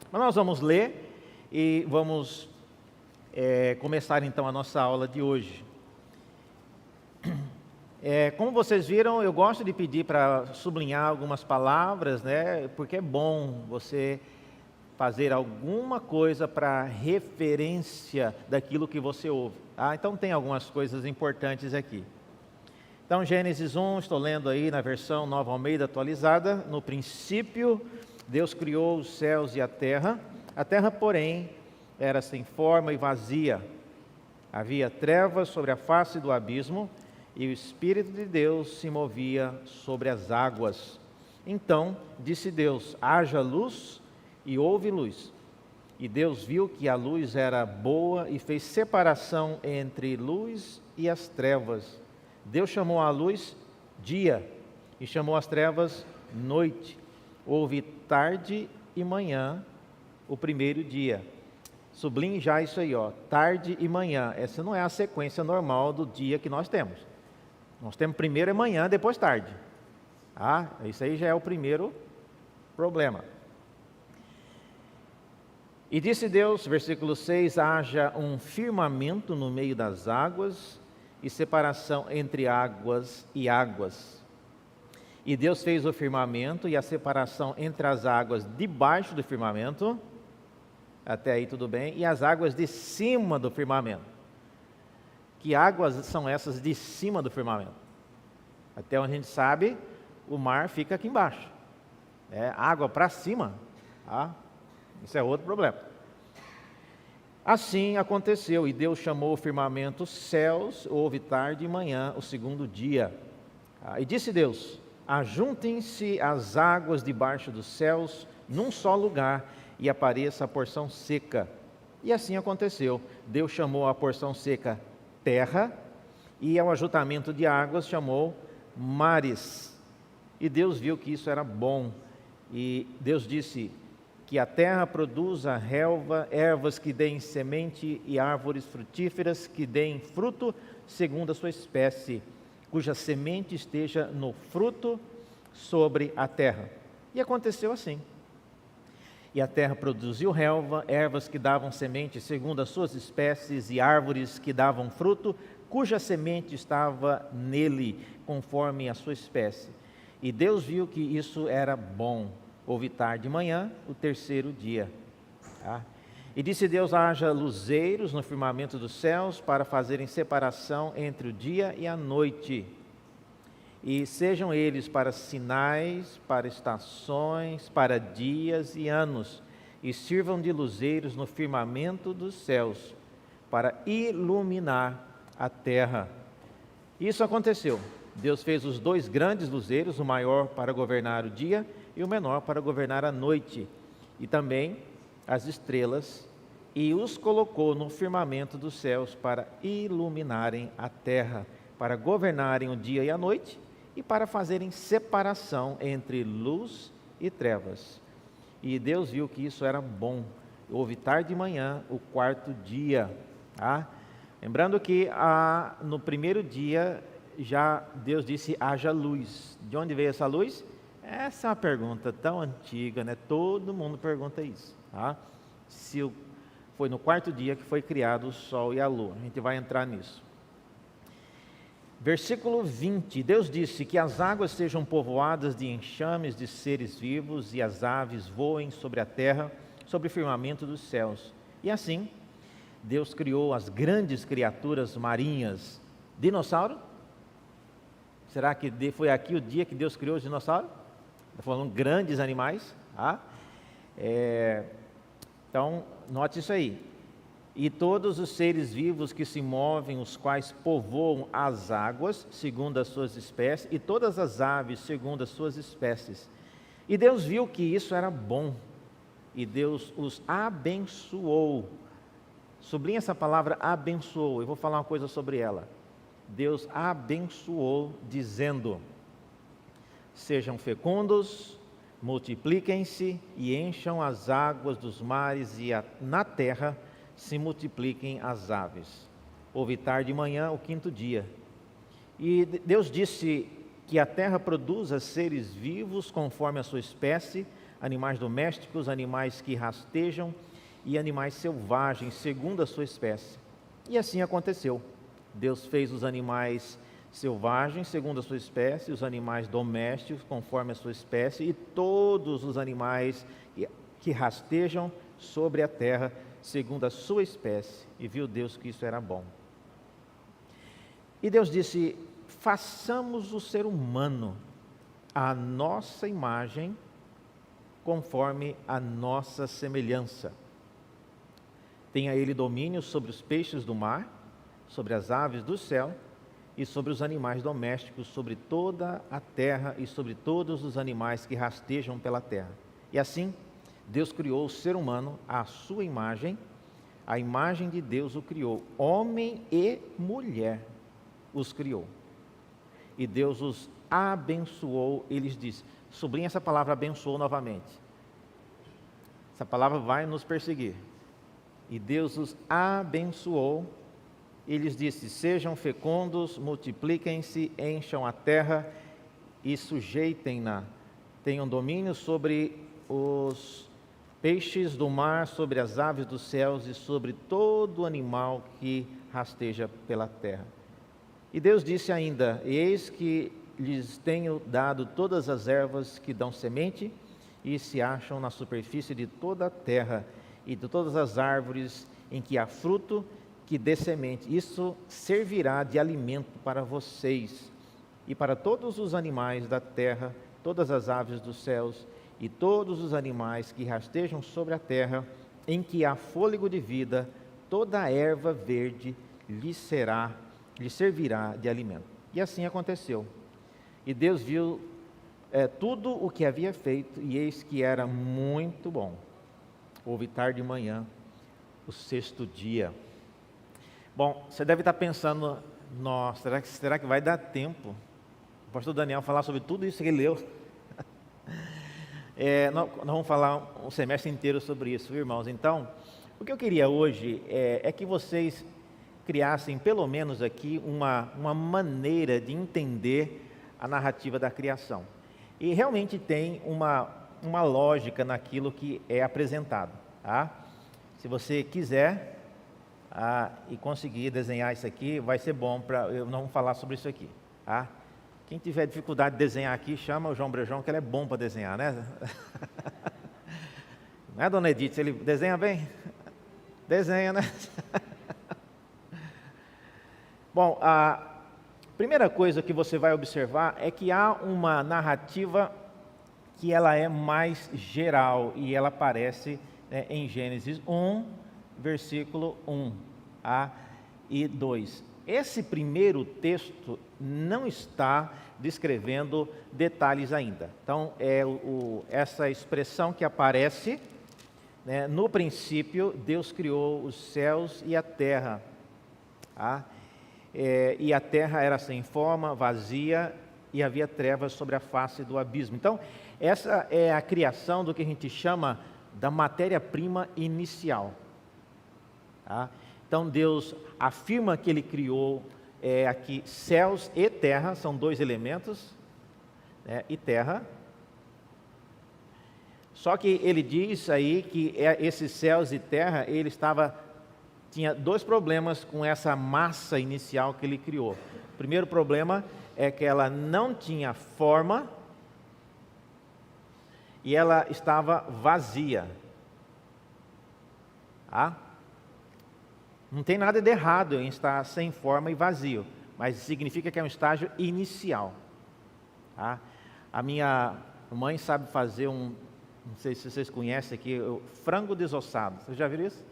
Mas nós vamos ler e vamos começar então a nossa aula de hoje. Como vocês viram, eu gosto de pedir para sublinhar algumas palavras, né? Porque é bom você fazer alguma coisa para referência daquilo que você ouve. Então tem algumas coisas importantes aqui. Então, Gênesis 1, estou lendo aí na versão Nova Almeida atualizada. No princípio, Deus criou os céus e a terra, porém, era sem forma e vazia. Havia trevas sobre a face do abismo, e o Espírito de Deus se movia sobre as águas. Então, disse Deus: haja luz, e houve luz. E Deus viu que a luz era boa e fez separação entre luz e as trevas. Deus chamou a luz dia e chamou as trevas noite. Houve tarde e manhã, o primeiro dia. Sublinhe já isso aí, tarde e manhã. Essa não é a sequência normal do dia que nós temos. Nós temos primeiro é manhã, depois tarde. Isso aí já é o primeiro problema. E disse Deus, versículo 6, haja um firmamento no meio das águas e separação entre águas e águas. E Deus fez o firmamento e a separação entre as águas debaixo do firmamento, até aí tudo bem, e as águas de cima do firmamento. Que águas são essas de cima do firmamento? Até onde a gente sabe, o mar fica aqui embaixo. Água para cima, isso é outro problema. Assim aconteceu, e Deus chamou o firmamento céus, houve tarde e manhã, o segundo dia. E disse Deus: ajuntem-se as águas debaixo dos céus num só lugar, e apareça a porção seca. E assim aconteceu. Deus chamou a porção seca terra, e ao ajuntamento de águas chamou mares. E Deus viu que isso era bom. E Deus disse que a terra produza relva, ervas que deem semente e árvores frutíferas que deem fruto segundo a sua espécie, cuja semente esteja no fruto sobre a terra. E aconteceu assim. E a terra produziu relva, ervas que davam semente segundo as suas espécies e árvores que davam fruto, cuja semente estava nele, conforme a sua espécie. E Deus viu que isso era bom. Houve tarde e manhã, o terceiro dia. E disse Deus: haja luzeiros no firmamento dos céus para fazerem separação entre o dia e a noite. E sejam eles para sinais, para estações, para dias e anos. E sirvam de luzeiros no firmamento dos céus, para iluminar a terra. Isso aconteceu. Deus fez os dois grandes luzeiros, o maior para governar o dia e o menor para governar a noite, e também as estrelas, e os colocou no firmamento dos céus para iluminarem a terra, para governarem o dia e a noite, e para fazerem separação entre luz e trevas. E Deus viu que isso era bom. Houve tarde e manhã, o quarto dia. Lembrando que no primeiro dia, já Deus disse: haja luz. De onde veio essa luz? Essa é uma pergunta tão antiga, né? Todo mundo pergunta isso. Se foi no quarto dia que foi criado o sol e a lua. A gente vai entrar nisso. Versículo 20. Deus disse: que as águas sejam povoadas de enxames de seres vivos, e as aves voem sobre a terra, sobre o firmamento dos céus. E assim, Deus criou as grandes criaturas marinhas. Dinossauro? Será que foi aqui o dia que Deus criou os dinossauros? Falando grandes animais. Então, note isso aí. E todos os seres vivos que se movem, os quais povoam as águas, segundo as suas espécies, e todas as aves, segundo as suas espécies. E Deus viu que isso era bom, e Deus os abençoou. Sublinha essa palavra abençoou, eu vou falar uma coisa sobre ela. Deus abençoou, dizendo: sejam fecundos, multipliquem-se e encham as águas dos mares, e na terra se multipliquem as aves. Houve tarde e manhã, o quinto dia. E Deus disse que a terra produza seres vivos conforme a sua espécie, animais domésticos, animais que rastejam e animais selvagens, segundo a sua espécie. E assim aconteceu. Deus fez os animais selvagens, segundo a sua espécie, os animais domésticos, conforme a sua espécie, e todos os animais que rastejam sobre a terra, segundo a sua espécie. E viu Deus que isso era bom. E Deus disse: façamos o ser humano à nossa imagem, conforme a nossa semelhança. Tenha ele domínio sobre os peixes do mar, sobre as aves do céu e sobre os animais domésticos, sobre toda a terra e sobre todos os animais que rastejam pela terra. E assim, Deus criou o ser humano à sua imagem, a imagem de Deus o criou, homem e mulher os criou. E Deus os abençoou, ele disse, sublinha essa palavra abençoou novamente. Essa palavra vai nos perseguir. E Deus os abençoou, e lhes disse: sejam fecundos, multipliquem-se, encham a terra e sujeitem-na. Tenham domínio sobre os peixes do mar, sobre as aves dos céus e sobre todo animal que rasteja pela terra. E Deus disse ainda: eis que lhes tenho dado todas as ervas que dão semente e se acham na superfície de toda a terra, e de todas as árvores em que há fruto que dê semente. Isso servirá de alimento para vocês e para todos os animais da terra, todas as aves dos céus e todos os animais que rastejam sobre a terra, em que há fôlego de vida, toda a erva verde lhe servirá de alimento. E assim aconteceu. E Deus viu tudo o que havia feito, e eis que era muito bom. Houve tarde e manhã, o sexto dia. Bom, você deve estar pensando: nossa, será que vai dar tempo o pastor Daniel falar sobre tudo isso que ele leu? Nós vamos falar um semestre inteiro sobre isso, viu, irmãos? Então, o que eu queria hoje é que vocês criassem pelo menos aqui uma maneira de entender a narrativa da criação. E realmente tem uma lógica naquilo que é apresentado, tá? Se você quiser e conseguir desenhar isso aqui, vai ser bom eu não vou falar sobre isso aqui, tá? Quem tiver dificuldade de desenhar aqui, chama o João Brejão, que ele é bom para desenhar, né? Não é, dona Edith? Ele desenha bem? Desenha, né? Bom, a primeira coisa que você vai observar é que há uma narrativa que ela é mais geral, e ela aparece em Gênesis 1, versículo 1 e 2. Esse primeiro texto não está descrevendo detalhes ainda. Então, essa expressão que aparece, no princípio, Deus criou os céus e a terra. E a terra era sem forma, vazia, e havia trevas sobre a face do abismo. Então, essa é a criação do que a gente chama da matéria-prima inicial. Então, Deus afirma que Ele criou aqui céus e terra, são dois elementos, e terra. Só que Ele diz aí que esses céus e terra, tinha dois problemas com essa massa inicial que Ele criou. O primeiro problema é que ela não tinha forma e ela estava vazia. Não tem nada de errado em estar sem forma e vazio, mas significa que é um estágio inicial. A minha mãe sabe fazer não sei se vocês conhecem aqui, o frango desossado. Vocês já viram isso?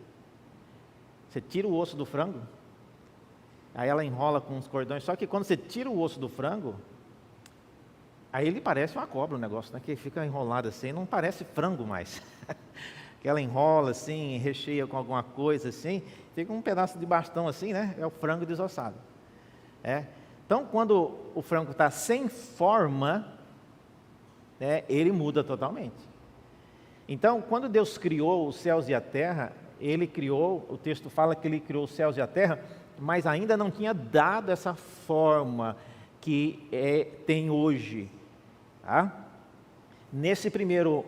Você tira o osso do frango, aí ela enrola com uns cordões, só que quando você tira o osso do frango, aí ele parece uma cobra o negócio, né? Que fica enrolado assim, não parece frango mais. Que ela enrola assim, recheia com alguma coisa assim, fica um pedaço de bastão assim, né? É o frango desossado. Então, quando o frango está sem forma, ele muda totalmente. Então, quando Deus criou os céus e a terra, Ele criou, o texto fala que Ele criou os céus e a terra, mas ainda não tinha dado essa forma que tem hoje. Nesse primeiro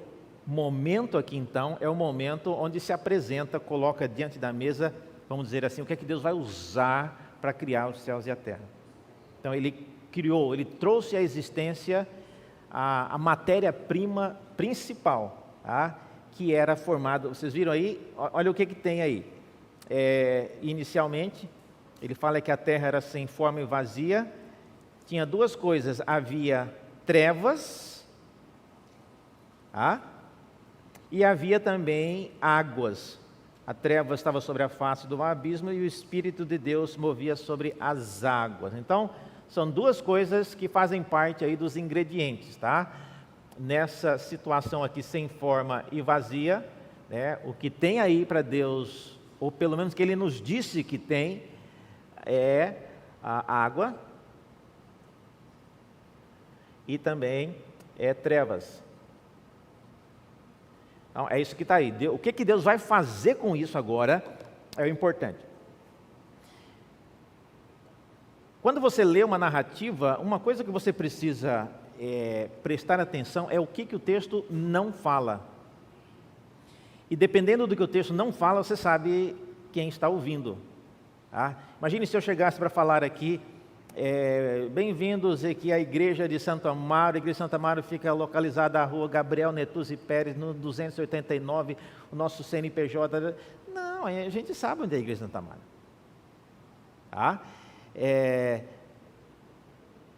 momento aqui, então, é o momento onde se apresenta, coloca diante da mesa, vamos dizer assim, o que é que Deus vai usar para criar os céus e a terra. Então, ele criou, ele trouxe à existência a matéria-prima principal, tá? Que era formada, vocês viram aí, olha o que tem aí. Inicialmente, ele fala que a terra era sem forma e vazia, tinha duas coisas, havia trevas, e havia também águas. A treva estava sobre a face do abismo e o Espírito de Deus movia sobre as águas. Então, são duas coisas que fazem parte aí dos ingredientes, tá? Nessa situação aqui sem forma e vazia, né, o que tem aí para Deus, ou pelo menos que Ele nos disse que tem, é a água e também trevas. Então, é isso que está aí. O que Deus vai fazer com isso agora é o importante. Quando você lê uma narrativa, uma coisa que você precisa prestar atenção é o que o texto não fala. E dependendo do que o texto não fala, você sabe quem está ouvindo. Tá? Imagine se eu chegasse para falar aqui, bem-vindos aqui à igreja de Santo Amaro. A igreja de Santo Amaro fica localizada na rua Gabriel Netuzzi Pérez, no 289, o nosso CNPJ. Não, a gente sabe onde é a igreja de Santo Amaro. Tá?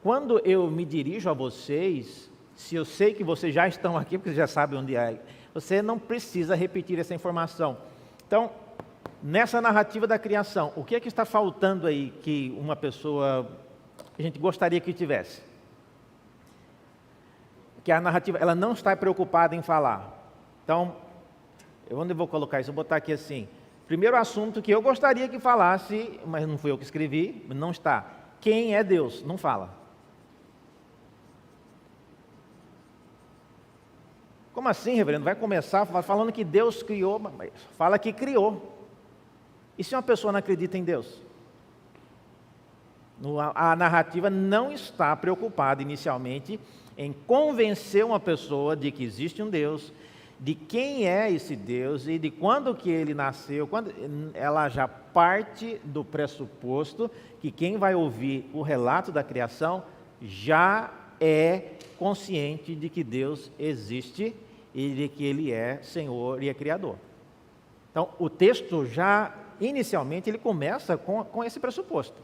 Quando eu me dirijo a vocês, se eu sei que vocês já estão aqui, porque vocês já sabem onde é, você não precisa repetir essa informação. Então, nessa narrativa da criação, o que é que está faltando aí que uma pessoa, a gente gostaria que tivesse? Que a narrativa, ela não está preocupada em falar. Então, onde eu vou colocar isso? Eu vou botar aqui assim. Primeiro assunto que eu gostaria que falasse, mas não fui eu que escrevi, não está. Quem é Deus? Não fala. Como assim, reverendo? Vai começar falando que Deus criou, mas fala que criou. E se uma pessoa não acredita em Deus? A narrativa não está preocupada inicialmente em convencer uma pessoa de que existe um Deus, de quem é esse Deus e de quando que ele nasceu. Ela já parte do pressuposto que quem vai ouvir o relato da criação já é consciente de que Deus existe e de que Ele é Senhor e é Criador. Então, o texto já, inicialmente, ele começa com esse pressuposto.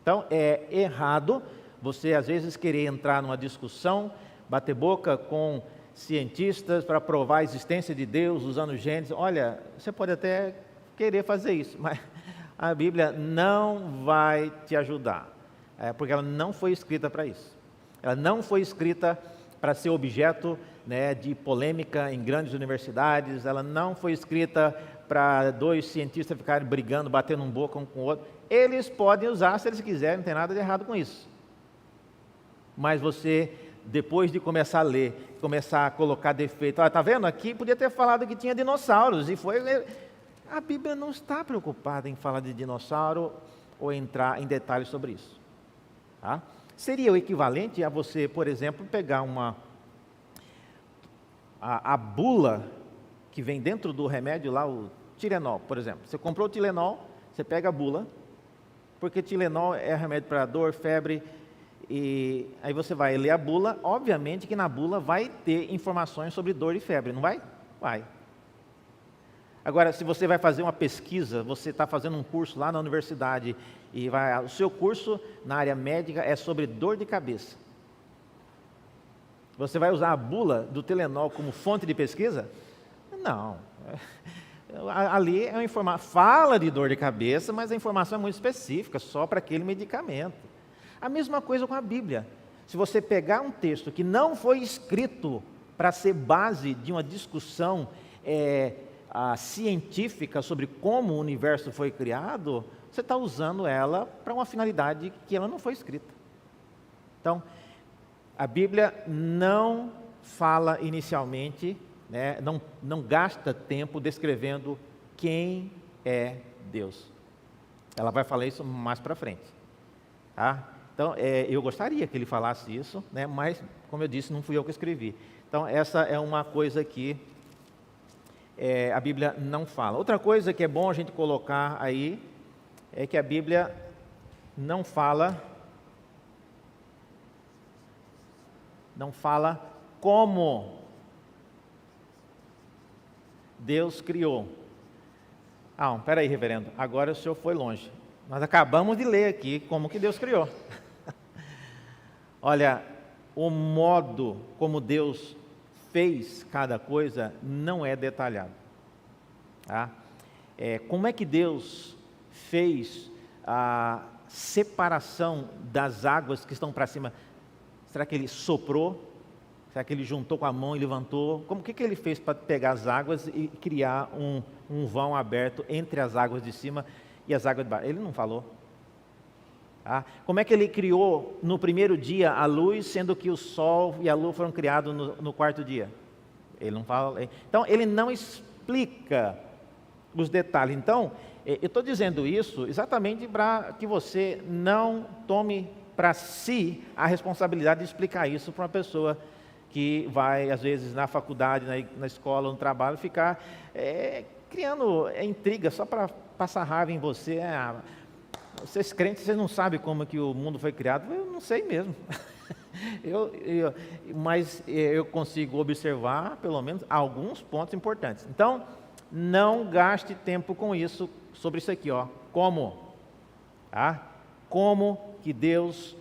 Então, é errado você, às vezes, querer entrar numa discussão, bater boca com cientistas para provar a existência de Deus, usando Gênesis. Olha, você pode até querer fazer isso, mas a Bíblia não vai te ajudar, porque ela não foi escrita para isso. Ela não foi escrita para ser objeto, né, de polêmica em grandes universidades. Ela não foi escrita para dois cientistas ficarem brigando, batendo um boca um com o outro. Eles podem usar se eles quiserem, não tem nada de errado com isso. Mas você, depois de começar a ler, começar a colocar defeito, está vendo aqui, podia ter falado que tinha dinossauros, e foi... A Bíblia não está preocupada em falar de dinossauro ou entrar em detalhes sobre isso. Tá? Seria o equivalente a você, por exemplo, pegar a bula que vem dentro do remédio lá, o Tilenol, por exemplo. Você comprou o Tilenol, você pega a bula, porque Tilenol é remédio para dor, febre, e aí você vai ler a bula. Obviamente que na bula vai ter informações sobre dor e febre, não vai? Vai. Agora, se você vai fazer uma pesquisa, você está fazendo um curso lá na universidade, e o seu curso na área médica é sobre dor de cabeça. Você vai usar a bula do Tilenol como fonte de pesquisa? Não. Ali é uma informação, fala de dor de cabeça, mas a informação é muito específica, só para aquele medicamento. A mesma coisa com a Bíblia. Se você pegar um texto que não foi escrito para ser base de uma discussão científica sobre como o universo foi criado, você está usando ela para uma finalidade que ela não foi escrita. Então, a Bíblia não fala inicialmente, né, não gasta tempo descrevendo quem é Deus. Ela vai falar isso mais para frente. Tá? Então, eu gostaria que ele falasse isso, né, mas, como eu disse, não fui eu que escrevi. Então, essa é uma coisa que a Bíblia não fala. Outra coisa que é bom a gente colocar aí é que a Bíblia não fala como Deus criou. Espera aí, reverendo, agora o senhor foi longe. Nós acabamos de ler aqui como que Deus criou. Olha, o modo como Deus fez cada coisa não é detalhado. Tá? Como é que Deus fez a separação das águas que estão para cima? Será que ele soprou? Será que ele juntou com a mão e levantou? O que ele fez para pegar as águas e criar um vão aberto entre as águas de cima e as águas de baixo? Ele não falou. Tá? Como é que ele criou no primeiro dia a luz, sendo que o sol e a lua foram criados no quarto dia? Ele não fala. Então, ele não explica os detalhes. Então, eu estou dizendo isso exatamente para que você não tome para si a responsabilidade de explicar isso para uma pessoa que vai, às vezes, na faculdade, na escola, no trabalho, ficar criando intriga só para passar raiva em você. Vocês crentes, vocês não sabem como que o mundo foi criado? Eu não sei mesmo. Mas eu consigo observar, pelo menos, alguns pontos importantes. Então, não gaste tempo com isso, sobre isso aqui, como? Tá? Como que Deus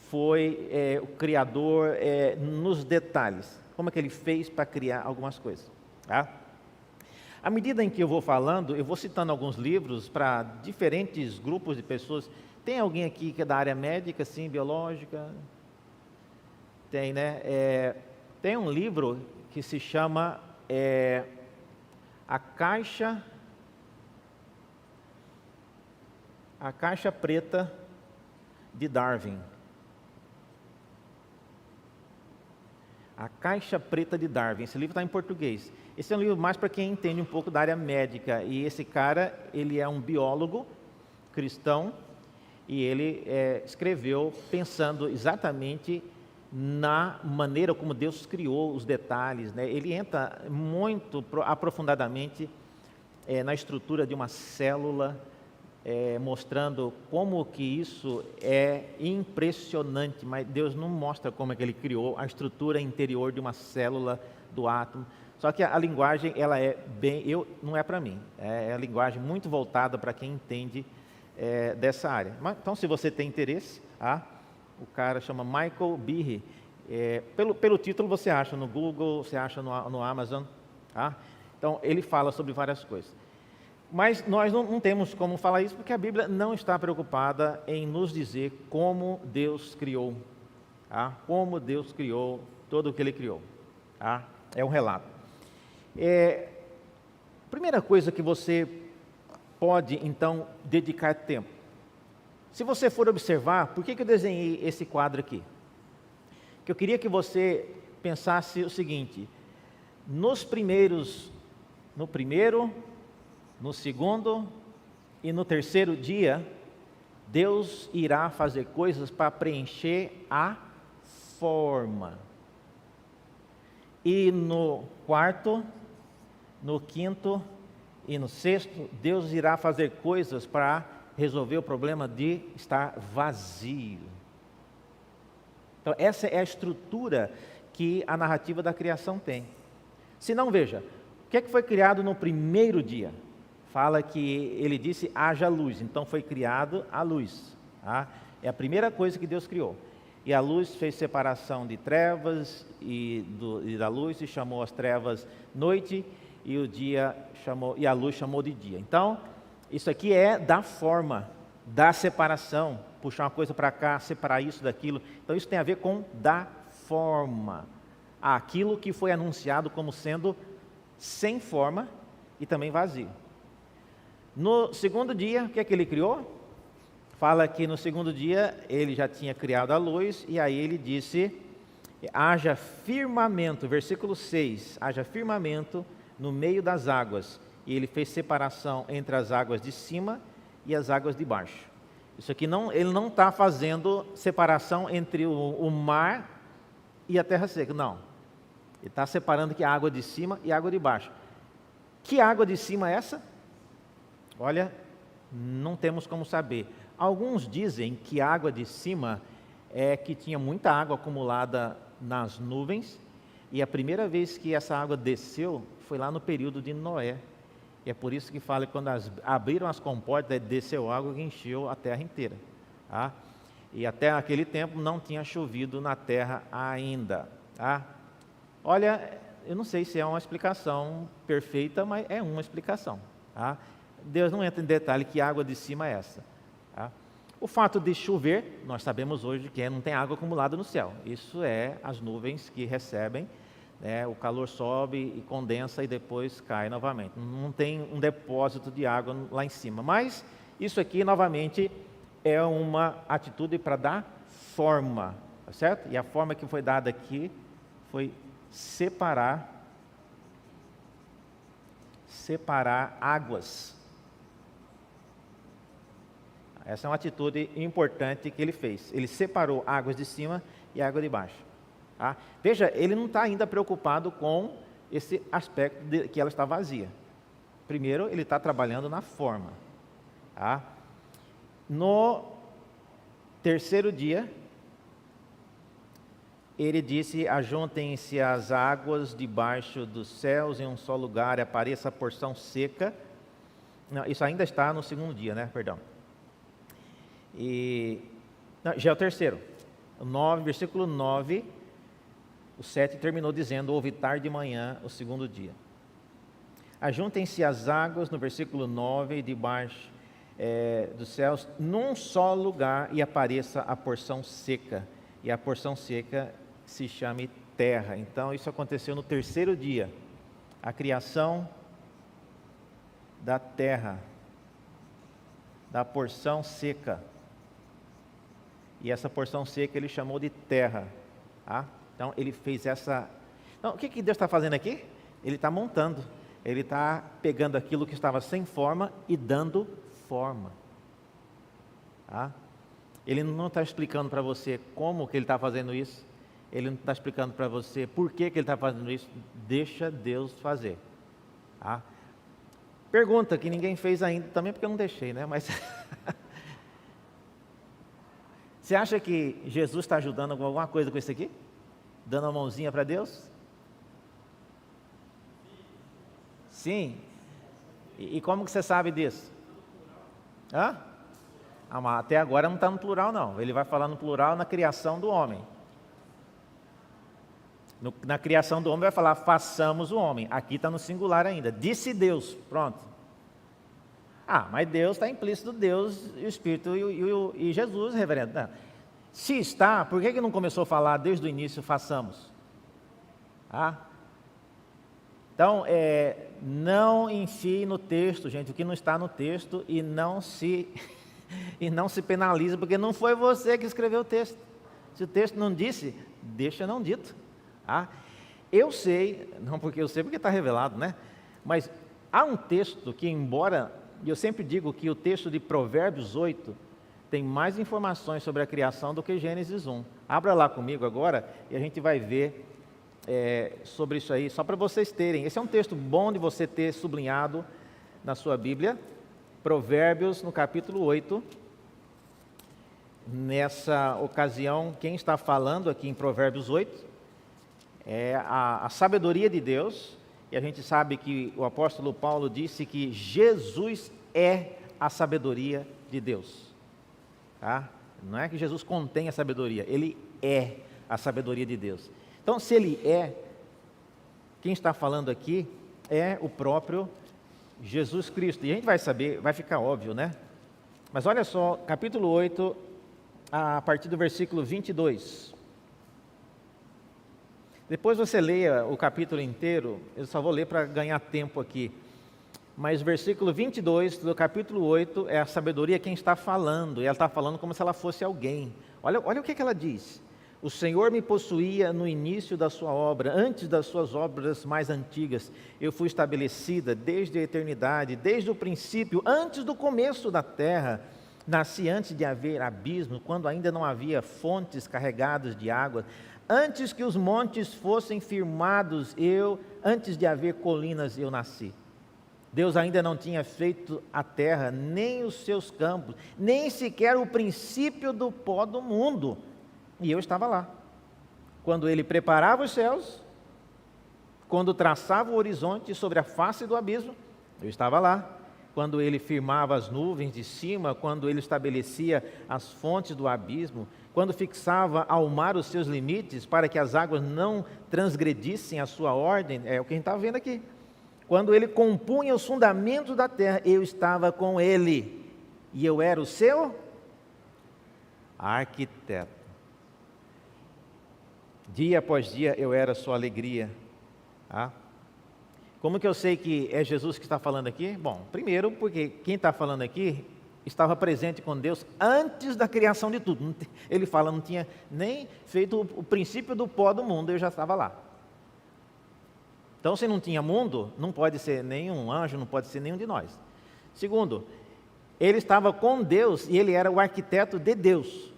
foi o Criador nos detalhes. Como é que Ele fez para criar algumas coisas. Tá? À medida em que eu vou falando, eu vou citando alguns livros para diferentes grupos de pessoas. Tem alguém aqui que é da área médica, sim, biológica? Tem, né? Tem um livro que se chama A Caixa Preta de Darwin. A Caixa Preta de Darwin. Esse livro está em português. Esse é um livro mais para quem entende um pouco da área médica. E esse cara, ele é um biólogo cristão e ele escreveu pensando exatamente na maneira como Deus criou os detalhes, né? Ele entra muito aprofundadamente na estrutura de uma célula, mostrando como que isso é impressionante, mas Deus não mostra como é que Ele criou a estrutura interior de uma célula do átomo. Só que a linguagem, ela não é para mim, é a linguagem muito voltada para quem entende dessa área. Então, se você tem interesse, o cara chama Michael Behe. Pelo título você acha no Google, você acha no Amazon. Então, ele fala sobre várias coisas. Mas nós não temos como falar isso, porque a Bíblia não está preocupada em nos dizer como Deus criou. Como Deus criou tudo o que Ele criou. É um relato. Primeira coisa que você pode, então, dedicar tempo. Se você for observar, por que eu desenhei esse quadro aqui? Que eu queria que você pensasse o seguinte: no primeiro, no segundo e no terceiro dia, Deus irá fazer coisas para preencher a forma. E no quarto, no quinto e no sexto, Deus irá fazer coisas para resolver o problema de estar vazio. Então, essa é a estrutura que a narrativa da criação tem. Se não, veja, o que foi criado no primeiro dia? Fala que ele disse, haja luz, então foi criado a luz. É a primeira coisa que Deus criou. E a luz fez separação de trevas e da luz, e chamou as trevas noite, e a luz chamou de dia. Então, isso aqui é da forma, da separação, puxar uma coisa para cá, separar isso daquilo. Então, isso tem a ver com da forma. Aquilo que foi anunciado como sendo sem forma e também vazio. No segundo dia, o que é que ele criou? Fala que no segundo dia ele já tinha criado a luz, e aí ele disse, haja firmamento, versículo 6, haja firmamento no meio das águas, e ele fez separação entre as águas de cima e as águas de baixo. Isso aqui ele não está fazendo separação entre o mar e a terra seca, não. Ele está separando aqui a água de cima e a água de baixo. Que água de cima é essa? Olha, não temos como saber. Alguns dizem que a água de cima é que tinha muita água acumulada nas nuvens, e a primeira vez que essa água desceu foi lá no período de Noé. E é por isso que fala que quando abriram as comportas, desceu água que encheu a terra inteira. Tá? E até aquele tempo não tinha chovido na terra ainda. Tá? Olha, eu não sei se é uma explicação perfeita, mas é uma explicação. Tá? Deus não entra em detalhe que água de cima é essa. Tá? O fato de chover, nós sabemos hoje que não tem água acumulada no céu. Isso é as nuvens que recebem, né, o calor sobe e condensa e depois cai novamente. Não tem um depósito de água lá em cima. Mas isso aqui, novamente, é uma atitude para dar forma, tá certo? E a forma que foi dada aqui foi separar águas. Essa é uma atitude importante que ele fez. Ele separou águas de cima e água de baixo. Tá? Veja, ele não está ainda preocupado com esse aspecto de que ela está vazia. Primeiro, ele está trabalhando na forma. Tá? No terceiro dia, ele disse: ajuntem-se as águas debaixo dos céus em um só lugar, e apareça a porção seca. Não, isso ainda está no segundo dia, né? Perdão. Já é o terceiro. 9, versículo 9, o 7 terminou dizendo: houve tarde de manhã, o segundo dia. Ajuntem-se as águas, no versículo 9, debaixo dos céus, num só lugar, e apareça a porção seca. E a porção seca se chame terra. Então, isso aconteceu no terceiro dia. A criação da terra, da porção seca. E essa porção seca ele chamou de terra. Tá? Então, ele fez essa... Então, o que Deus está fazendo aqui? Ele está montando. Ele está pegando aquilo que estava sem forma e dando forma. Tá? Ele não está explicando para você como que ele está fazendo isso. Ele não está explicando para você por que ele está fazendo isso. Deixa Deus fazer. Tá? Pergunta que ninguém fez ainda, também porque eu não deixei, né? Mas você acha que Jesus está ajudando com alguma coisa com isso aqui? Dando uma mãozinha para Deus? Sim. E como que você sabe disso? Hã? Mas até agora não está no plural, não. Ele vai falar no plural na criação do homem. Na criação do homem vai falar: façamos o homem. Aqui está no singular ainda. Disse Deus. Pronto. Mas Deus está implícito, Deus, o Espírito e Jesus, reverendo. Não. Se está, por que não começou a falar desde o início: façamos? Então, não enfie no texto, gente, o que não está no texto, e não se penalize, porque não foi você que escreveu o texto. Se o texto não disse, deixa não dito. Eu sei, não porque eu sei, porque está revelado, né? Mas há um texto que, embora, eu sempre digo que o texto de Provérbios 8 tem mais informações sobre a criação do que Gênesis 1. Abra lá comigo agora e a gente vai ver sobre isso aí, só para vocês terem. Esse é um texto bom de você ter sublinhado na sua Bíblia. Provérbios, no capítulo 8. Nessa ocasião, quem está falando aqui em Provérbios 8 é a sabedoria de Deus. E a gente sabe que o apóstolo Paulo disse que Jesus é a sabedoria de Deus. Tá? Não é que Jesus contém a sabedoria, ele é a sabedoria de Deus. Então, se ele é, quem está falando aqui é o próprio Jesus Cristo. E a gente vai saber, vai ficar óbvio, né? Mas olha só, capítulo 8, a partir do versículo 22. Depois você leia o capítulo inteiro, eu só vou ler para ganhar tempo aqui. Mas o versículo 22 do capítulo 8 é a sabedoria quem está falando. E ela está falando como se ela fosse alguém. Olha o que ela diz. O Senhor me possuía no início da sua obra, antes das suas obras mais antigas. Eu fui estabelecida desde a eternidade, desde o princípio, antes do começo da terra. Nasci antes de haver abismo, quando ainda não havia fontes carregadas de água. Antes que os montes fossem firmados, antes de haver colinas, eu nasci. Deus ainda não tinha feito a terra, nem os seus campos, nem sequer o princípio do pó do mundo. E eu estava lá. Quando ele preparava os céus, quando traçava o horizonte sobre a face do abismo, eu estava lá. Quando ele firmava as nuvens de cima, quando ele estabelecia as fontes do abismo, quando fixava ao mar os seus limites para que as águas não transgredissem a sua ordem, é o que a gente está vendo aqui. Quando ele compunha os fundamentos da terra, eu estava com ele, e eu era o seu arquiteto. Dia após dia eu era a sua alegria. Como que eu sei que é Jesus que está falando aqui? Bom, primeiro porque quem está falando aqui estava presente com Deus antes da criação de tudo. Ele fala, não tinha nem feito o princípio do pó do mundo, eu já estava lá. Então, se não tinha mundo, não pode ser nenhum anjo, não pode ser nenhum de nós. Segundo, ele estava com Deus e ele era o arquiteto de Deus.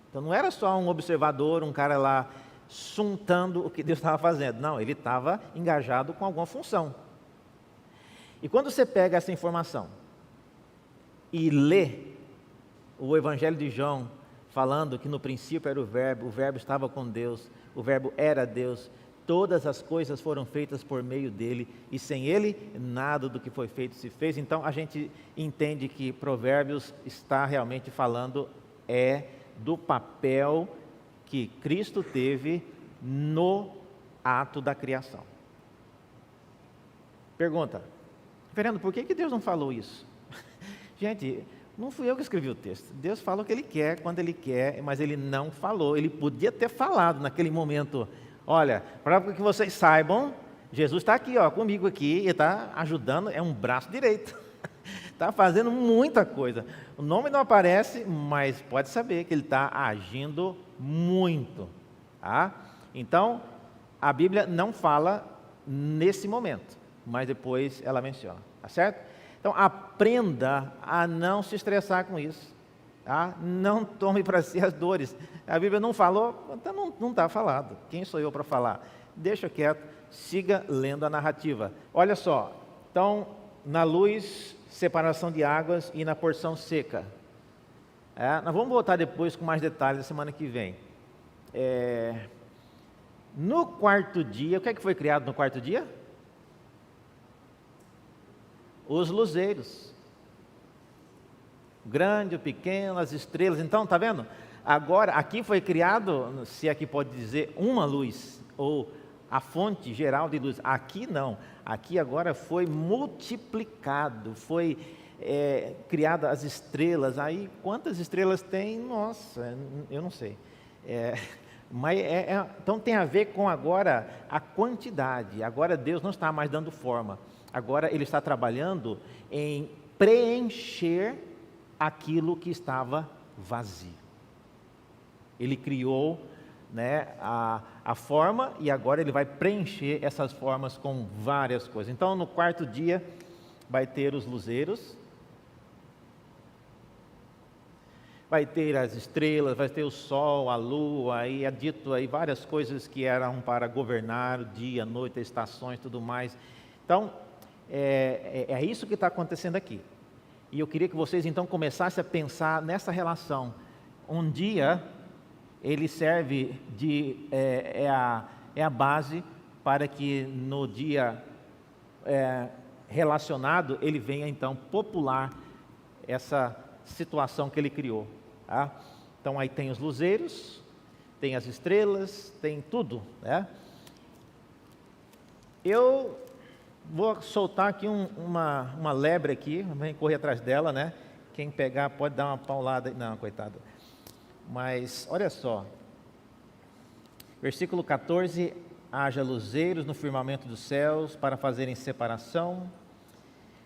Então, não era só um observador, um cara lá suntando o que Deus estava fazendo. Não, ele estava engajado com alguma função. E quando você pega essa informação e lê o Evangelho de João, falando que no princípio era o Verbo estava com Deus, o Verbo era Deus, todas as coisas foram feitas por meio dele, e sem ele, nada do que foi feito se fez. Então, a gente entende que Provérbios está realmente falando do papel que Cristo teve no ato da criação. Pergunta, reverendo, por que Deus não falou isso? Gente, não fui eu que escrevi o texto. Deus fala o que Ele quer, quando Ele quer, mas Ele não falou. Ele podia ter falado naquele momento. Olha, para que vocês saibam, Jesus está aqui, comigo aqui, e está ajudando, é um braço direito. Está fazendo muita coisa. O nome não aparece, mas pode saber que Ele está agindo muito. Então, a Bíblia não fala nesse momento, mas depois ela menciona, tá certo? Então, aprenda a não se estressar com isso. Não tome para si as dores. A Bíblia não falou, então não está falado. Quem sou eu para falar? Deixa quieto, siga lendo a narrativa. Olha só, então, na luz, separação de águas, e na porção seca. Nós vamos voltar depois com mais detalhes na semana que vem. No quarto dia, o que é que foi criado no quarto dia? Os luzeiros. Grande, pequeno, as estrelas. Então, está vendo? Agora, aqui foi criado, se aqui pode dizer, uma luz, ou a fonte geral de luz. Aqui não. Aqui agora foi multiplicado, foi criado as estrelas. Aí, quantas estrelas tem? Nossa, eu não sei. Mas então tem a ver com agora a quantidade. Agora Deus não está mais dando forma. Agora Ele está trabalhando em preencher aquilo que estava vazio. Ele criou, a forma, e agora Ele vai preencher essas formas com várias coisas. Então, no quarto dia vai ter os luzeiros, vai ter as estrelas, vai ter o sol, a lua, aí é dito aí várias coisas que eram para governar o dia, a noite, as estações, tudo mais. Então, é isso que está acontecendo aqui. E eu queria que vocês então começassem a pensar nessa relação. Um dia, ele serve é a base para que no dia relacionado, ele venha então popular essa situação que ele criou. Então aí tem os luzeiros, tem as estrelas, tem tudo. Eu vou soltar aqui uma lebre aqui, vem correr atrás dela, Quem pegar pode dar uma paulada. Não, coitado. Mas olha só, versículo 14: haja luzeiros no firmamento dos céus para fazerem separação,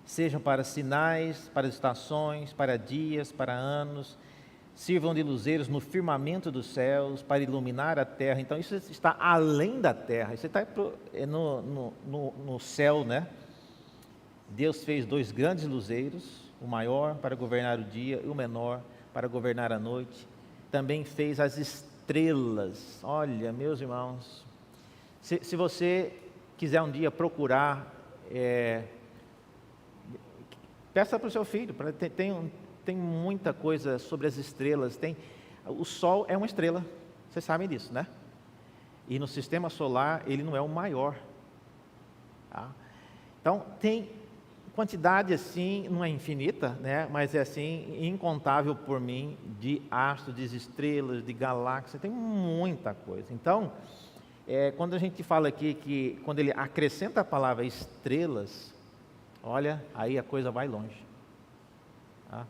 sejam para sinais, para estações, para dias, para anos, sirvam de luzeiros no firmamento dos céus para iluminar a terra. Então isso está além da terra, isso está no céu, Deus fez 2 grandes luzeiros, o maior para governar o dia e o menor para governar a noite. Também fez as estrelas. Olha, meus irmãos, se você quiser um dia procurar, peça para o seu filho, tem muita coisa sobre as estrelas. O Sol é uma estrela, vocês sabem disso, né? E no sistema solar ele não é o maior. Tá? Então tem quantidade assim, não é infinita, né? Mas é assim, incontável por mim, de astros, de estrelas, de galáxias, tem muita coisa. Então, quando a gente fala aqui que, quando ele acrescenta a palavra estrelas, olha, aí a coisa vai longe. Tá?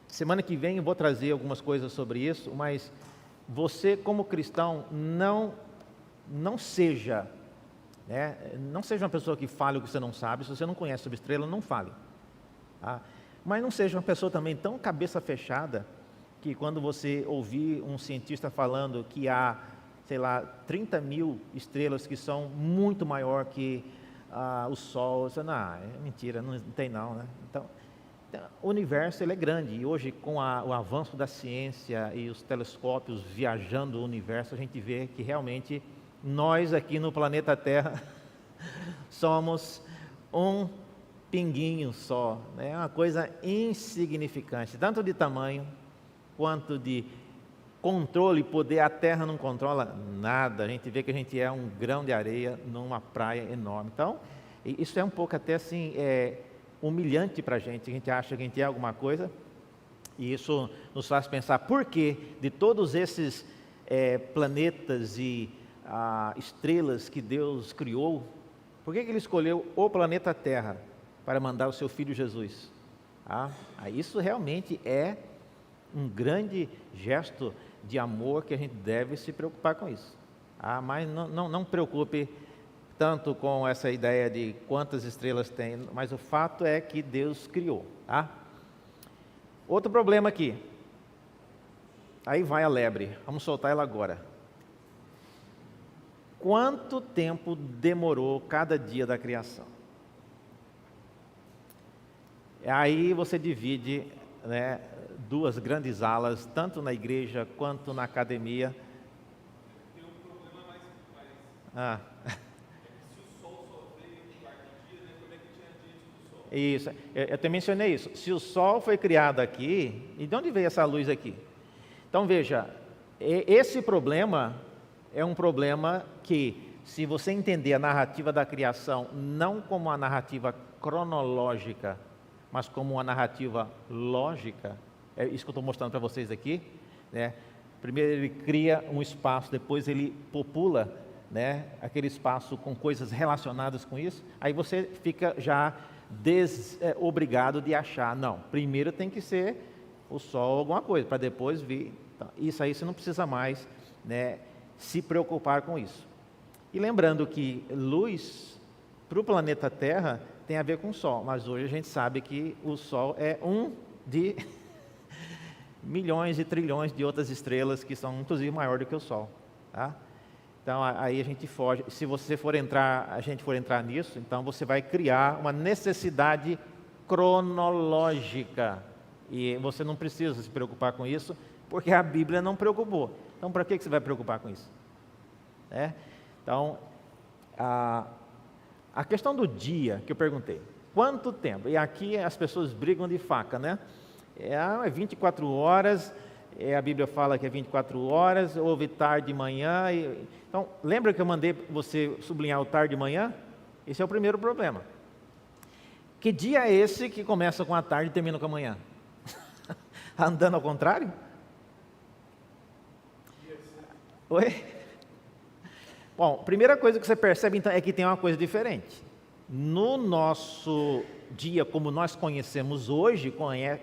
Semana que vem eu vou trazer algumas coisas sobre isso, mas você como cristão não seja... não seja uma pessoa que fale o que você não sabe. Se você não conhece sobre estrela, não fale. Tá? Mas não seja uma pessoa também tão cabeça fechada que quando você ouvir um cientista falando que há, sei lá, 30 mil estrelas que são muito maior que o Sol, você, não, é mentira, não tem não, né? Então, o universo ele é grande, e hoje com o avanço da ciência e os telescópios viajando o universo, a gente vê que realmente nós aqui no planeta Terra somos um pinguinho só, né? Uma coisa insignificante, tanto de tamanho quanto de controle, poder. A Terra não controla nada, a gente vê que a gente é um grão de areia numa praia enorme. Então, isso é um pouco até assim, humilhante para a gente acha que a gente é alguma coisa, e isso nos faz pensar por que de todos esses planetas e estrelas que Deus criou, por que Ele escolheu o planeta Terra para mandar o seu Filho Jesus? Isso realmente é um grande gesto de amor que a gente deve se preocupar com isso. Mas não preocupe tanto com essa ideia de quantas estrelas tem, mas o fato é que Deus criou. Outro problema aqui, aí vai a lebre, vamos soltar ela agora. Quanto tempo demorou cada dia da criação? Aí você divide, né, duas grandes alas, tanto na igreja quanto na academia. Tem um problema mais. Se o Sol só veio no quarto dia, né, como é que tinha dia antes do Sol? Isso, eu até mencionei isso. Se o Sol foi criado aqui, e de onde veio essa luz aqui? Então veja, esse problema é um problema que, se você entender a narrativa da criação não como uma narrativa cronológica, mas como uma narrativa lógica, é isso que eu estou mostrando para vocês aqui, né? Primeiro ele cria um espaço, depois ele popula, né, aquele espaço com coisas relacionadas com isso, aí você fica já obrigado de achar, não, primeiro tem que ser o Sol alguma coisa, para depois vir. Então, isso aí você não precisa mais, né, se preocupar com isso. E lembrando que luz para o planeta Terra tem a ver com o Sol, mas hoje a gente sabe que o Sol é um de milhões e trilhões de outras estrelas que são inclusive maior do que o Sol, tá? Então aí a gente foge. Se você a gente for entrar nisso, então você vai criar uma necessidade cronológica, e você não precisa se preocupar com isso, porque a Bíblia não preocupou. Então para que você vai preocupar com isso? Então a questão do dia que eu perguntei, quanto tempo? E aqui as pessoas brigam de faca, né? É 24 horas, a Bíblia fala que é 24 horas, houve tarde de manhã. Então, lembra que eu mandei você sublinhar o tarde de manhã? Esse é o primeiro problema. Que dia é esse que começa com a tarde e termina com a manhã? Andando ao contrário? Oi? Bom, primeira coisa que você percebe então é que tem uma coisa diferente. No nosso dia, como nós conhecemos hoje,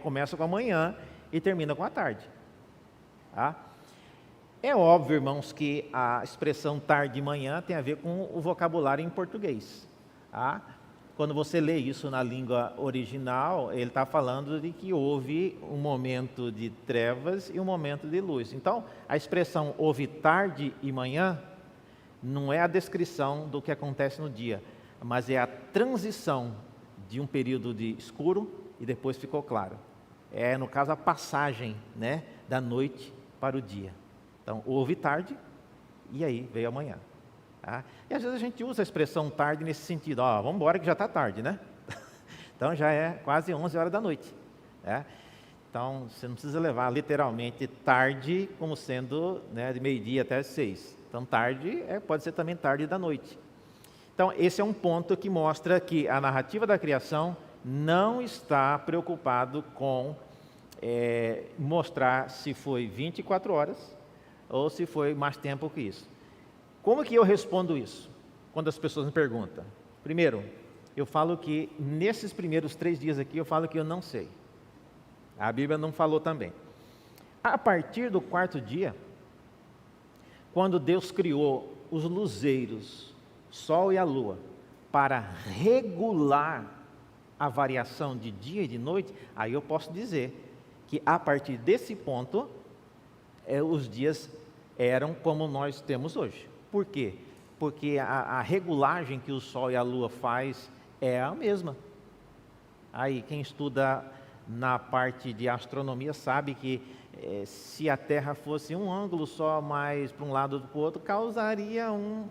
começa com a manhã e termina com a tarde. Tá? É óbvio, irmãos, que a expressão tarde e manhã tem a ver com o vocabulário em português. Tá? Quando você lê isso na língua original, ele está falando de que houve um momento de trevas e um momento de luz. Então, a expressão houve tarde e manhã não é a descrição do que acontece no dia, mas é a transição de um período de escuro e depois ficou claro. No caso, a passagem, né, da noite para o dia. Então, houve tarde e aí veio a manhã. Tá? E às vezes a gente usa a expressão tarde nesse sentido, vamos embora que já está tarde, né? Então já é quase 11 horas da noite. Né? Então, você não precisa levar literalmente tarde como sendo, né, de meio-dia até as 6. Então, tarde pode ser também tarde da noite. Então, esse é um ponto que mostra que a narrativa da criação não está preocupado com mostrar se foi 24 horas ou se foi mais tempo que isso. Como que eu respondo isso? Quando as pessoas me perguntam. Primeiro, eu falo que nesses primeiros 3 dias aqui, eu falo que eu não sei. A Bíblia não falou também. A partir do 4º dia, quando Deus criou os luzeiros, Sol e a Lua, para regular a variação de dia e de noite, aí eu posso dizer que a partir desse ponto, os dias eram como nós temos hoje. Por quê? Porque a regulagem que o Sol e a Lua faz é a mesma. Aí quem estuda na parte de astronomia sabe que se a Terra fosse um ângulo só mais para um lado do que para o outro, causaria um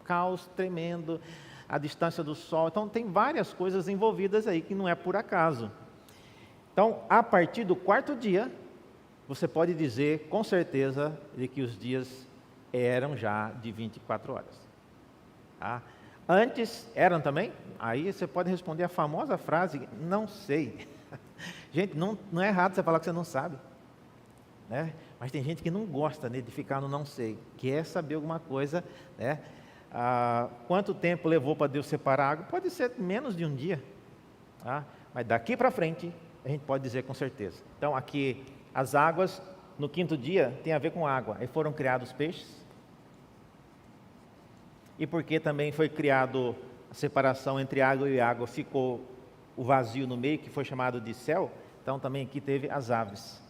caos tremendo, a distância do Sol. Então tem várias coisas envolvidas aí que não é por acaso. Então, a partir do 4º dia, você pode dizer com certeza de que os dias eram já de 24 horas. Tá? Antes eram também? Aí você pode responder a famosa frase, não sei. Gente, não é errado você falar que você não sabe. Né? Mas tem gente que não gosta, né, de ficar no não sei, quer saber alguma coisa. Né? Quanto tempo levou para Deus separar a água? Pode ser menos de um dia. Tá? Mas daqui para frente, a gente pode dizer com certeza. Então aqui, as águas, no 5º dia, tem a ver com água. Aí foram criados peixes. E porque também foi criado a separação entre água e água, ficou o vazio no meio, que foi chamado de céu. Então também aqui teve as aves.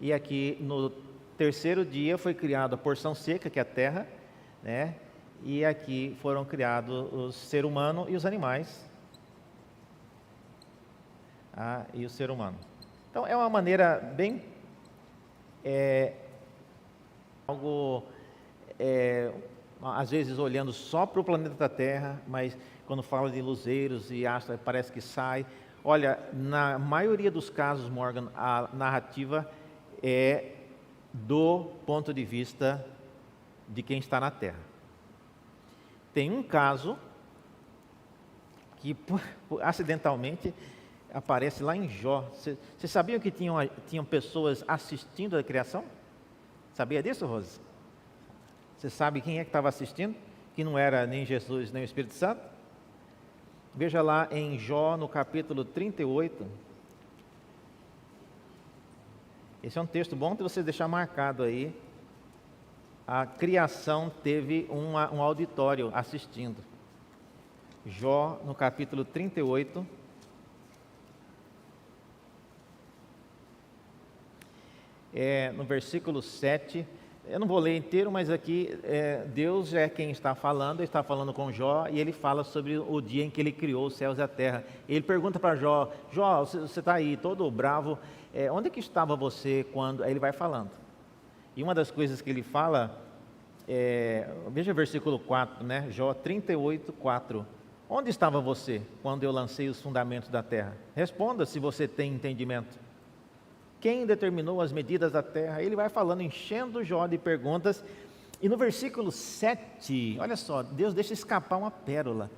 E aqui no 3º dia foi criada a porção seca, que é a terra, né? E aqui foram criados o ser humano e os animais. E o ser humano. Então é uma maneira bem às vezes olhando só para o planeta Terra, mas quando fala de luzeiros e astros, parece que sai. Olha, na maioria dos casos, Morgan, a narrativa é do ponto de vista de quem está na Terra. Tem um caso que acidentalmente aparece lá em Jó. Vocês sabiam que tinham pessoas assistindo a criação? Sabia disso, Rose? Você sabe quem é que estava assistindo? Que não era nem Jesus, nem o Espírito Santo? Veja lá em Jó, no capítulo 38. Esse é um texto bom para você deixar marcado aí. A criação teve um auditório assistindo. Jó, no capítulo 38. No versículo 7, eu não vou ler inteiro, mas aqui Deus é quem está falando, ele está falando com Jó, e ele fala sobre o dia em que ele criou os céus e a terra. Ele pergunta para Jó, Jó, você está aí todo bravo, onde que estava você quando... Aí ele vai falando. E uma das coisas que ele fala, veja o versículo 4, né? Jó 38, 4. Onde estava você quando eu lancei os fundamentos da terra? Responda se você tem entendimento. Quem determinou as medidas da terra? Ele vai falando, enchendo Jó de perguntas. E no versículo 7, olha só, Deus deixa escapar uma pérola.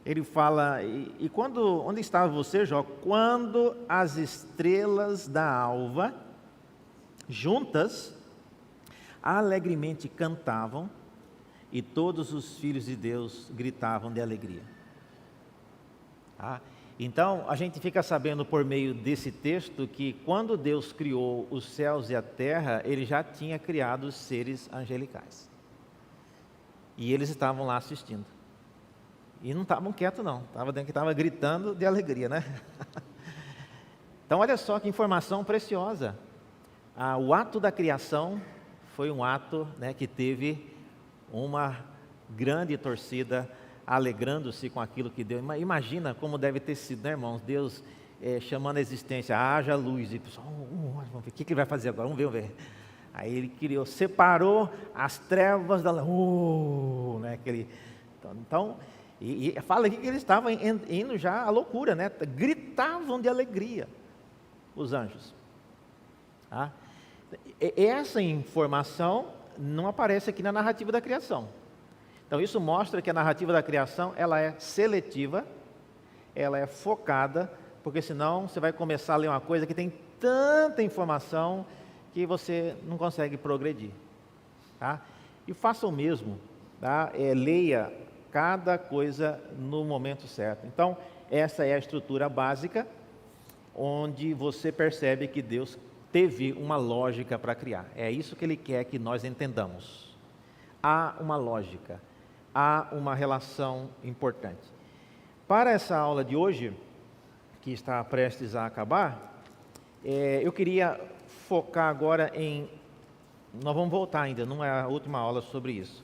Ele fala, onde estava você, Jó? Quando as estrelas da alva, juntas, alegremente cantavam, e todos os filhos de Deus gritavam de alegria. Então, a gente fica sabendo por meio desse texto que quando Deus criou os céus e a terra, Ele já tinha criado os seres angelicais. E eles estavam lá assistindo. E não estavam quietos não, estavam gritando de alegria, né? Então, olha só que informação preciosa. O ato da criação foi um ato, né, que teve uma grande torcida, alegrando-se com aquilo que Deus... Imagina como deve ter sido, né, irmãos? Deus chamando a existência, haja luz, e o pessoal, vamos ver, o que ele vai fazer agora, vamos ver. Aí ele criou, separou as trevas da luz, né? Então, e fala aqui que eles estavam indo já à loucura, né? Gritavam de alegria, os anjos. Tá? Essa informação não aparece aqui na narrativa da criação. Então isso mostra que a narrativa da criação, ela é seletiva, ela é focada, porque senão você vai começar a ler uma coisa que tem tanta informação que você não consegue progredir. Tá? E faça o mesmo, tá? Leia cada coisa no momento certo. Então, essa é a estrutura básica, onde você percebe que Deus teve uma lógica para criar. É isso que Ele quer que nós entendamos. Há uma lógica, há uma relação importante. Para essa aula de hoje, que está prestes a acabar, eu queria focar agora nós vamos voltar ainda, não é a última aula sobre isso,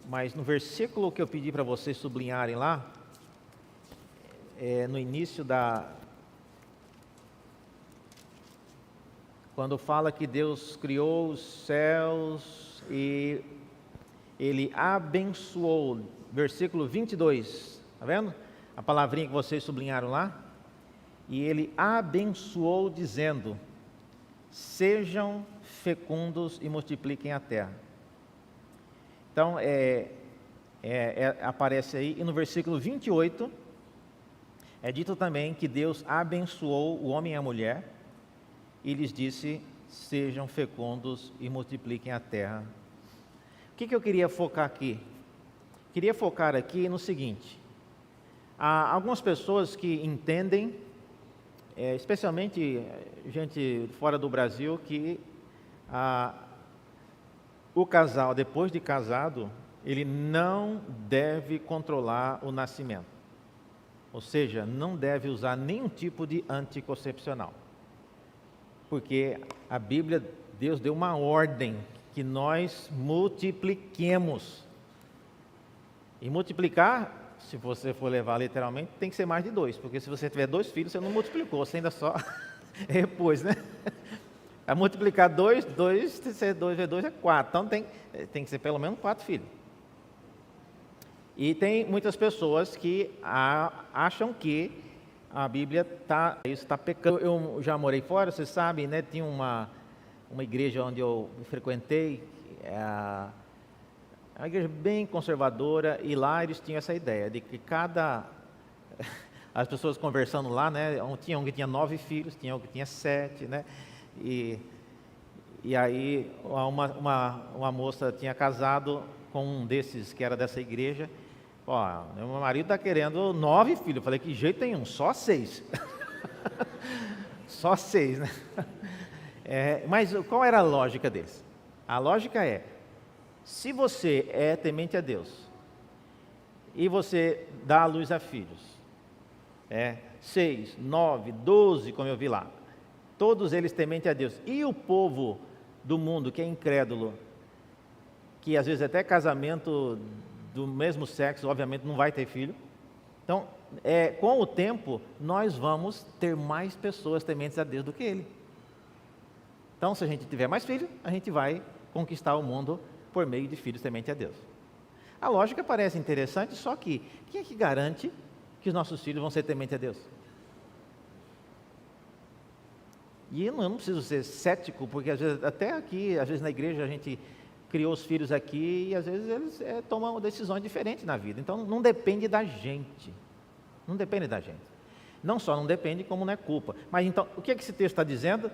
mas no versículo que eu pedi para vocês sublinharem lá, no início quando fala que Deus criou os céus e Ele abençoou, versículo 22, está vendo? A palavrinha que vocês sublinharam lá, e Ele abençoou dizendo, sejam fecundos e multipliquem a terra. Então, aparece aí, e no versículo 28, é dito também que Deus abençoou o homem e a mulher, e lhes disse, sejam fecundos e multipliquem a terra. O que eu queria focar aqui? Queria focar aqui no seguinte, há algumas pessoas que entendem, especialmente gente fora do Brasil, que o casal, depois de casado, ele não deve controlar o nascimento. Ou seja, não deve usar nenhum tipo de anticoncepcional. Porque a Bíblia, Deus deu uma ordem que nós multipliquemos. E multiplicar, se você for levar literalmente, tem que ser mais de 2, porque se você tiver 2 filhos, você não multiplicou, você ainda só repôs, né? A multiplicar 2 vezes 2 é 4, então tem que ser pelo menos 4 filhos. E tem muitas pessoas que acham que a Bíblia está pecando. Eu já morei fora, vocês sabem, né? Tinha uma igreja onde eu frequentei, uma igreja bem conservadora, e lá eles tinham essa ideia de que as pessoas conversando lá, né, tinha um que tinha 9 filhos, tinha um que tinha 7, né, e aí uma moça tinha casado com um desses que era dessa igreja, meu marido está querendo 9 filhos, eu falei, que jeito nenhum, só 6, só 6, né, mas qual era a lógica deles? A lógica se você é temente a Deus, e você dá à luz a filhos, 6, 9, 12, como eu vi lá, todos eles temente a Deus, e o povo do mundo que é incrédulo, que às vezes até casamento do mesmo sexo, obviamente não vai ter filho, então, com o tempo, nós vamos ter mais pessoas tementes a Deus do que Ele. Então, se a gente tiver mais filhos, a gente vai conquistar o mundo por meio de filhos tementes a Deus. A lógica parece interessante, só que quem é que garante que os nossos filhos vão ser tementes a Deus? E eu não preciso ser cético, porque às vezes, até aqui, às vezes na igreja a gente criou os filhos aqui e às vezes eles tomam decisões diferentes na vida. Então não depende da gente. Não depende da gente. Não só não depende, como não é culpa. Mas então, o que esse texto está dizendo?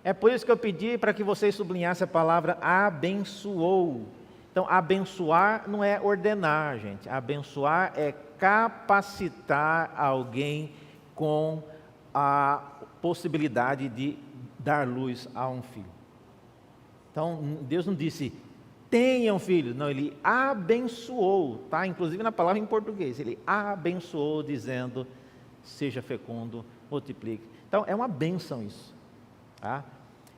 É por isso que eu pedi para que vocês sublinhassem a palavra abençoou. Então, abençoar não é ordenar, gente. Abençoar é capacitar alguém com a possibilidade de dar luz a um filho. Então, Deus não disse, tenham filhos. Não, Ele abençoou, tá? Inclusive na palavra em português. Ele abençoou dizendo, seja fecundo, multiplique. Então, é uma bênção isso. Tá?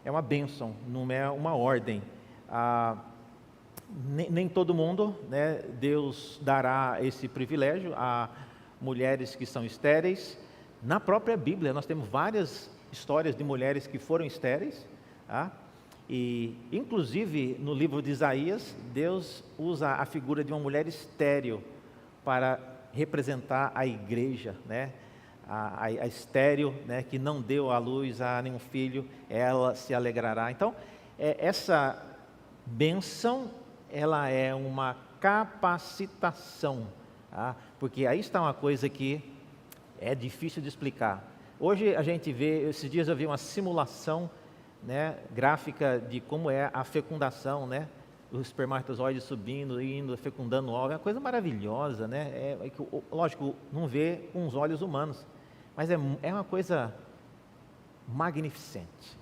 É uma bênção, não é uma ordem. Nem todo mundo, né, Deus dará esse privilégio a mulheres que são estéreis, Na própria Bíblia, nós temos várias histórias de mulheres que foram estéreis, tá? E, inclusive, no livro de Isaías, Deus usa a figura de uma mulher estéril para representar a igreja, né? A estéril, né, que não deu à luz a nenhum filho, ela se alegrará. Então, essa bênção, ela é uma capacitação, tá? Porque aí está uma coisa que é difícil de explicar. Hoje a gente vê, esses dias eu vi uma simulação, né, gráfica de como é a fecundação, né? Os espermatozoides subindo, indo, fecundando o óvulo, é uma coisa maravilhosa, né? Lógico, não vê com os olhos humanos, mas é uma coisa magnificente.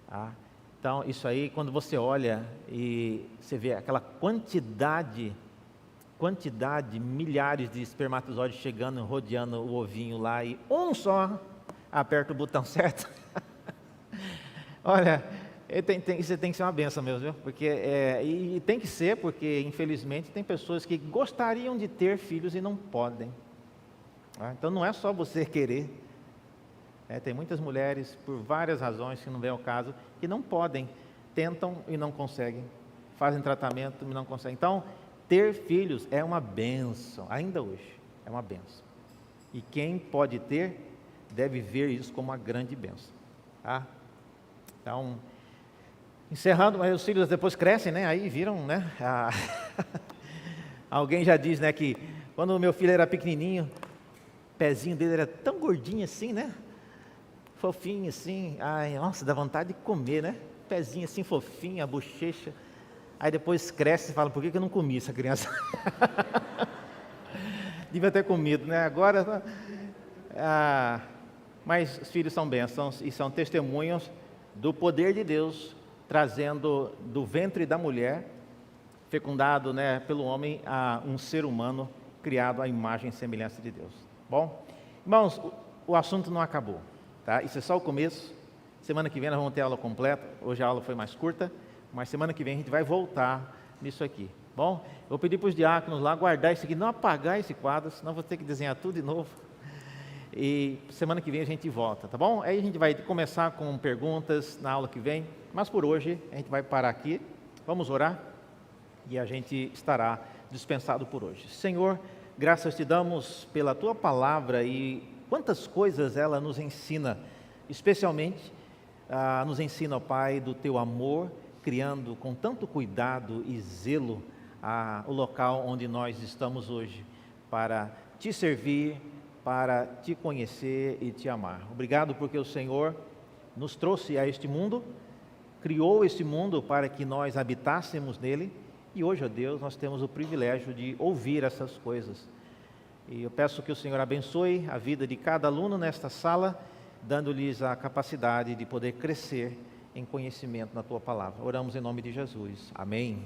Tá? Então, isso aí, quando você olha e você vê aquela quantidade, milhares de espermatozoides chegando, rodeando o ovinho lá, e um só aperta o botão certo. Olha, isso tem que ser uma benção mesmo, viu? Porque, e tem que ser, porque infelizmente tem pessoas que gostariam de ter filhos e não podem. Tá? Então não é só você querer. Tem muitas mulheres, por várias razões, que não vem ao caso, que não podem, tentam e não conseguem, fazem tratamento e não conseguem. Então, ter filhos é uma benção, ainda hoje, é uma benção. E quem pode ter, deve ver isso como uma grande benção. Tá? Então, encerrando, mas os filhos depois crescem, né? Aí viram, né? Alguém já diz, né, que quando o meu filho era pequenininho, o pezinho dele era tão gordinho assim, né? Fofinho assim, ai, nossa, dá vontade de comer, né? Pezinho assim fofinho, a bochecha. Aí depois cresce e fala, por que eu não comi essa criança? Devia ter comido, né? Agora, mas os filhos são bênçãos e são testemunhos do poder de Deus, trazendo do ventre da mulher, fecundado, né, pelo homem, a um ser humano criado à imagem e semelhança de Deus. Bom, irmãos, o assunto não acabou, tá? Isso é só o começo. Semana que vem nós vamos ter aula completa. Hoje a aula foi mais curta, mas semana que vem a gente vai voltar nisso aqui. Bom, eu vou pedir para os diáconos lá guardar isso aqui, não apagar esse quadro, senão vou ter que desenhar tudo de novo. E semana que vem a gente volta, tá bom? Aí a gente vai começar com perguntas na aula que vem, mas por hoje a gente vai parar aqui, vamos orar e a gente estará dispensado por hoje. Senhor, graças te damos pela tua palavra e quantas coisas ela nos ensina, especialmente nos ensina, ó Pai, do teu amor, criando com tanto cuidado e zelo o local onde nós estamos hoje, para te servir, para te conhecer e te amar. Obrigado porque o Senhor nos trouxe a este mundo, criou este mundo para que nós habitássemos nele, e hoje, ó Deus, nós temos o privilégio de ouvir essas coisas. E eu peço que o Senhor abençoe a vida de cada aluno nesta sala, dando-lhes a capacidade de poder crescer em conhecimento na tua palavra. Oramos em nome de Jesus. Amém.